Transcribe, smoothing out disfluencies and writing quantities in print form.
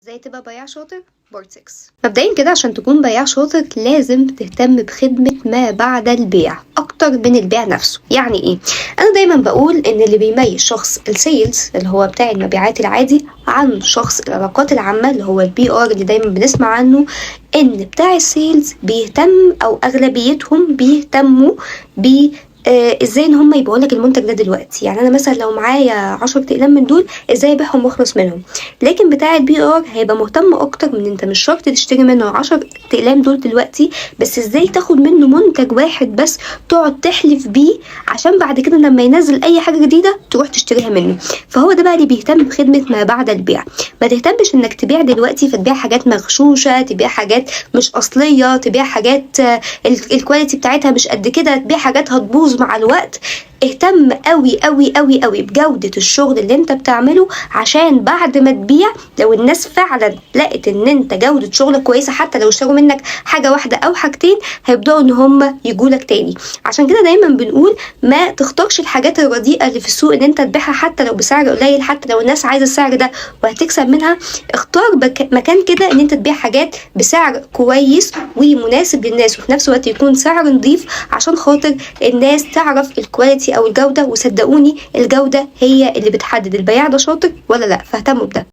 ازاي تبقى بياع شاطر؟ بورد 6. مبدئيا كده عشان تكون بياع شاطر لازم تهتم بخدمة ما بعد البيع اكتر من البيع نفسه. يعني ايه؟ انا دايما بقول ان اللي بيميز شخص السيلز اللي هو بتاع المبيعات العادي عن شخص العلاقات العامة اللي هو البي ار اللي دايما بنسمع عنه، ان بتاع السيلز بيهتم او اغلبيتهم بيهتموا ب ازاي ان هم يبيعوا لك المنتج ده دلوقتي. يعني انا مثلا لو معايا 10 اقلام من دول ازاي ابيعهم واخلص منهم. لكن بتاع البي ار هيبقى مهتم اكتر من انت مش شرط تشتري منه 10 اقلام دول دلوقتي، بس ازاي تاخد منه منتج واحد بس تقعد تحلف بيه عشان بعد كده لما ينزل اي حاجه جديده تروح تشتريها منه. فهو ده بقى اللي بيهتم بخدمه ما بعد البيع. ما تهتمش انك تبيع دلوقتي فتبيع حاجات مغشوشه، تبيع حاجات مش اصليه، تبيع حاجات الكواليتي بتاعتها مش قد كده، تبيع حاجات هتبوظ مع الوقت. اهتم قوي قوي قوي قوي بجودة الشغل اللي انت بتعمله، عشان بعد ما تبيع لو الناس فعلا لقت ان انت جودة شغلك كويسة، حتى لو اشتروا منك حاجة واحدة او حاجتين هيبدأوا ان هم يجولك تاني. عشان كده دايما بنقول ما تختارش الحاجات الرديئة اللي في السوق ان انت تبيعها حتى لو بسعر قليل، حتى لو الناس عايزة السعر ده وهتكسب منها. اختار مكان كده ان انت تبيع حاجات بسعر كويس ومناسب للناس، وفي نفس الوقت يكون سعر نظيف عشان خاطر الناس تعرف الكواليتي او الجودة. وصدقوني الجودة هي اللي بتحدد البياع ده شاطر ولا لا، فاهتموا بده.